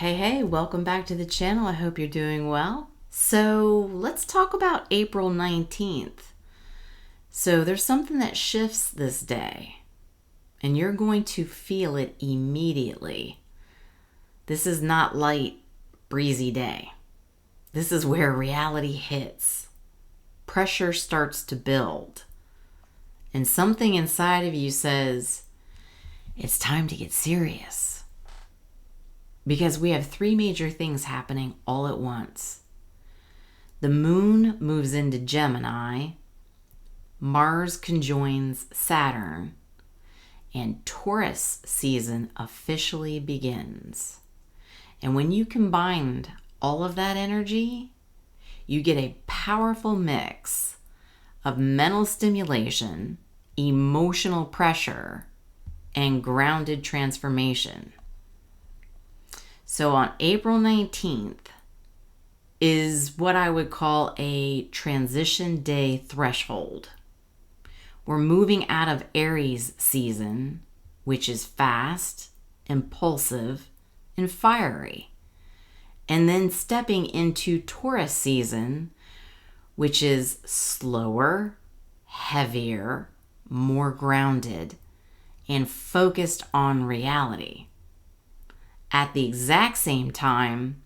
Hey, welcome back to the channel. I hope you're doing well. So let's talk about April 19th. So there's something that shifts this day, and you're going to feel it immediately. This is not light, breezy day. This is where reality hits. Pressure starts to build, and something inside of you says, it's time to get serious. Because we have three major things happening all at once. The moon moves into Gemini, Mars conjoins Saturn, and Taurus season officially begins. And when you combine all of that energy, you get a powerful mix of mental stimulation, emotional pressure, and grounded transformation. So on April 19th is what I would call a transition day threshold. We're moving out of Aries season, which is fast, impulsive, and fiery, and then stepping into Taurus season, which is slower, heavier, more grounded, and focused on reality. At the exact same time,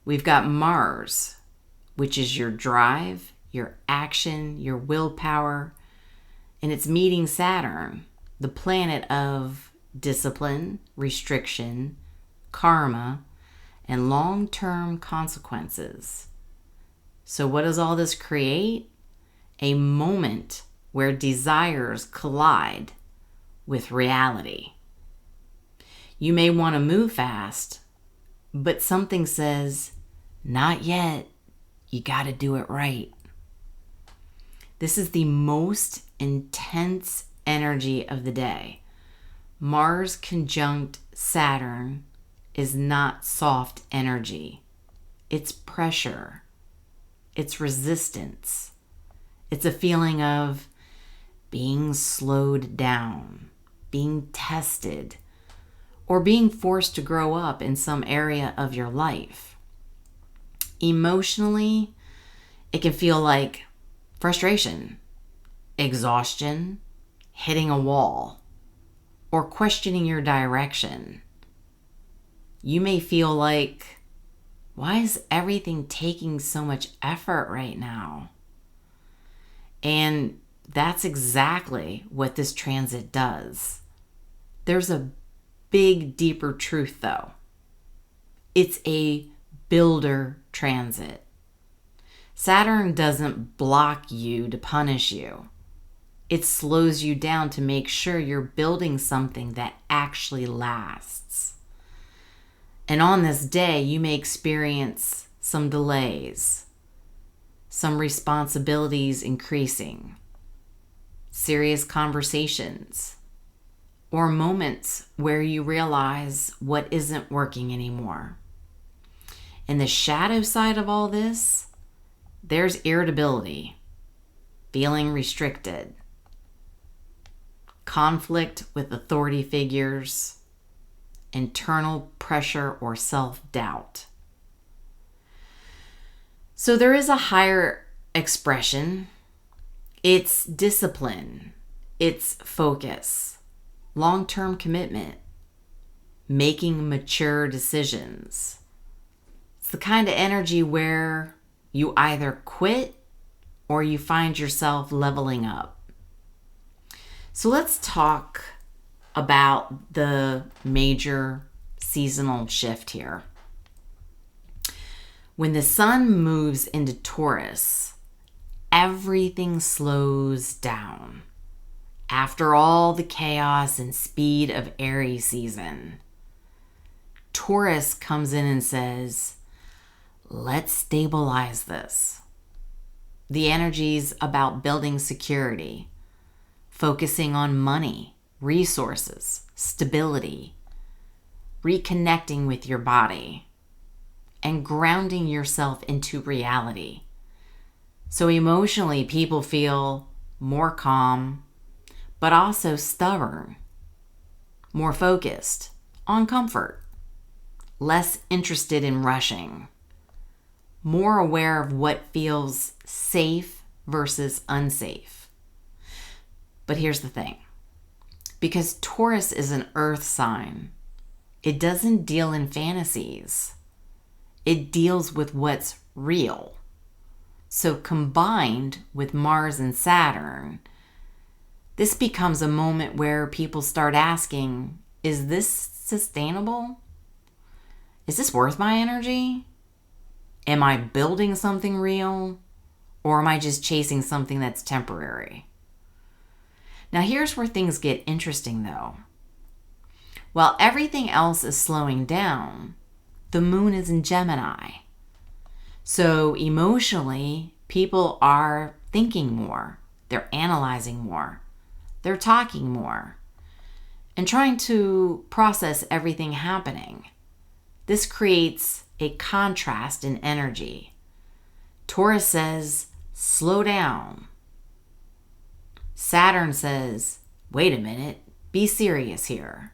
we've got Mars, which is your drive, your action, your willpower, and it's meeting Saturn, the planet of discipline, restriction, karma, and long-term consequences. So what does all this create? A moment where desires collide with reality. You may want to move fast, but something says, not yet. You got to do it right. This is the most intense energy of the day. Mars conjunct Saturn is not soft energy. It's pressure. It's resistance. It's a feeling of being slowed down, being tested, or being forced to grow up in some area of your life. Emotionally, it can feel like frustration, exhaustion, hitting a wall, or questioning your direction. You may feel like, why is everything taking so much effort right now? And that's exactly what this transit does. There's a big, deeper truth, though. It's a builder transit. Saturn doesn't block you to punish you. It slows you down to make sure you're building something that actually lasts. And on this day, you may experience some delays, some responsibilities increasing, serious conversations, or moments where you realize what isn't working anymore. And the shadow side of all this, there's irritability, feeling restricted, conflict with authority figures, internal pressure or self-doubt. So there is a higher expression. It's discipline, it's focus, long-term commitment, making mature decisions. It's the kind of energy where you either quit or you find yourself leveling up. So let's talk about the major seasonal shift here. When the sun moves into Taurus, everything slows down. After all the chaos and speed of Aries season, Taurus comes in and says, let's stabilize this. The energy's about building security, focusing on money, resources, stability, reconnecting with your body, and grounding yourself into reality. So emotionally, people feel more calm, but also stubborn, more focused on comfort, less interested in rushing, more aware of what feels safe versus unsafe. But here's the thing. Because Taurus is an earth sign, it doesn't deal in fantasies. It deals with what's real. So combined with Mars and Saturn, this becomes a moment where people start asking, is this sustainable? Is this worth my energy? Am I building something real? Or am I just chasing something that's temporary? Now here's where things get interesting though. While everything else is slowing down, the moon is in Gemini. So emotionally, people are thinking more. They're analyzing more. They're talking more. And trying to process everything happening. This creates a contrast in energy. Taurus says, slow down. Saturn says, wait a minute, be serious here.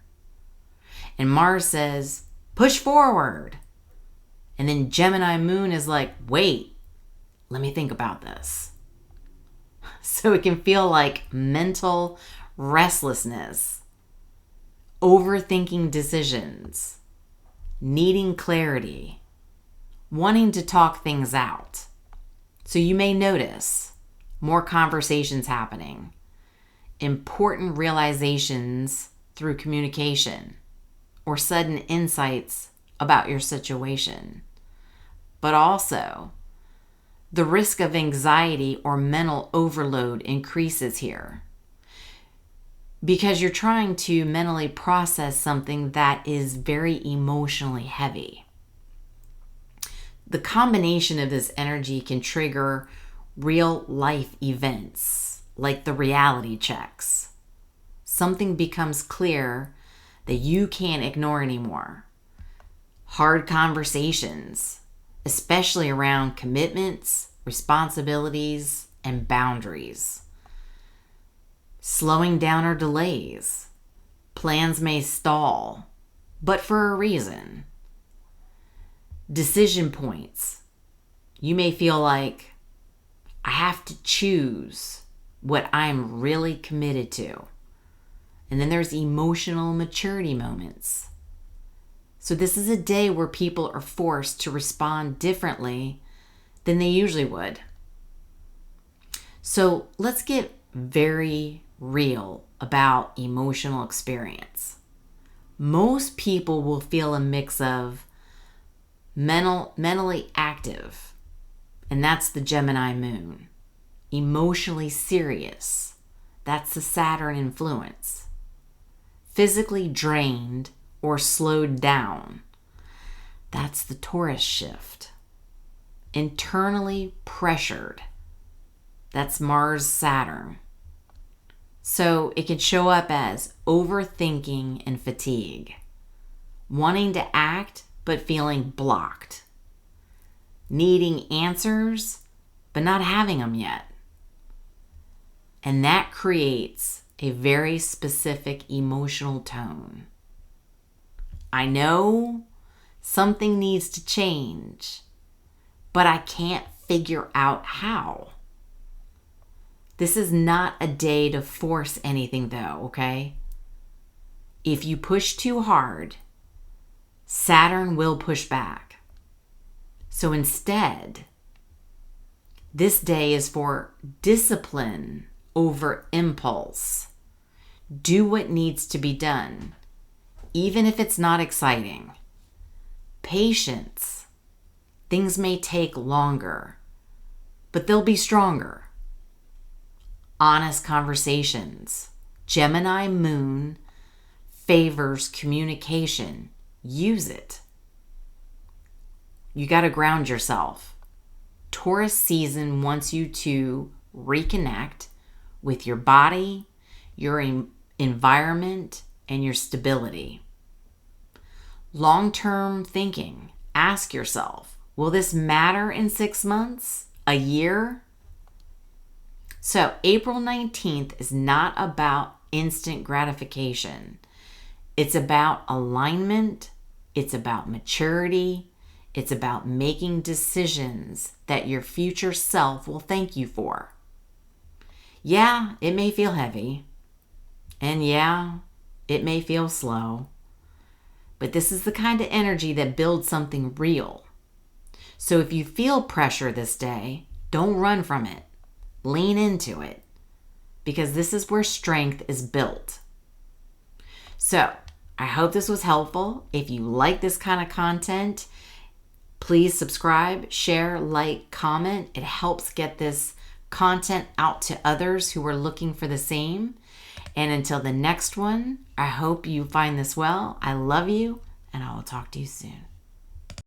And Mars says, push forward. And then Gemini moon is like, wait, let me think about this. So it can feel like mental restlessness, overthinking decisions, needing clarity, wanting to talk things out. So you may notice more conversations happening, important realizations through communication, or sudden insights about your situation. But also, the risk of anxiety or mental overload increases here because you're trying to mentally process something that is very emotionally heavy. The combination of this energy can trigger real life events like the reality checks. Something becomes clear that you can't ignore anymore. Hard conversations, especially around commitments, responsibilities, and boundaries. Slowing down or delays. Plans may stall, but for a reason. Decision points. You may feel like, I have to choose what I'm really committed to. And then there's emotional maturity moments. So this is a day where people are forced to respond differently than they usually would. So let's get very real about emotional experience. Most people will feel a mix of mentally active, and that's the Gemini moon. Emotionally serious, that's the Saturn influence. Physically drained or slowed down, that's the Taurus shift. Internally pressured, that's Mars, Saturn. So it can show up as overthinking and fatigue, wanting to act but feeling blocked, needing answers but not having them yet. And that creates a very specific emotional tone. I know something needs to change, but I can't figure out how. This is not a day to force anything though, okay? If you push too hard, Saturn will push back. So instead, this day is for discipline over impulse. Do what needs to be done, even if it's not exciting. Patience. Things may take longer, but they'll be stronger. Honest conversations. Gemini moon favors communication. Use it. You got to ground yourself. Taurus season wants you to reconnect with your body, your environment, and your stability. Long-term thinking. Ask yourself, will this matter in 6 months? A year? So April 19th is not about instant gratification. It's about alignment It's about maturity. It's about making decisions that your future self will thank you for. Yeah, it may feel heavy. And yeah, it may feel slow. But this is the kind of energy that builds something real. So if you feel pressure this day, don't run from it. Lean into it. Because this is where strength is built. So, I hope this was helpful. If you like this kind of content, please subscribe, share, like, comment. It helps get this content out to others who are looking for the same. And until the next one, I hope you find this well. I love you, and I will talk to you soon.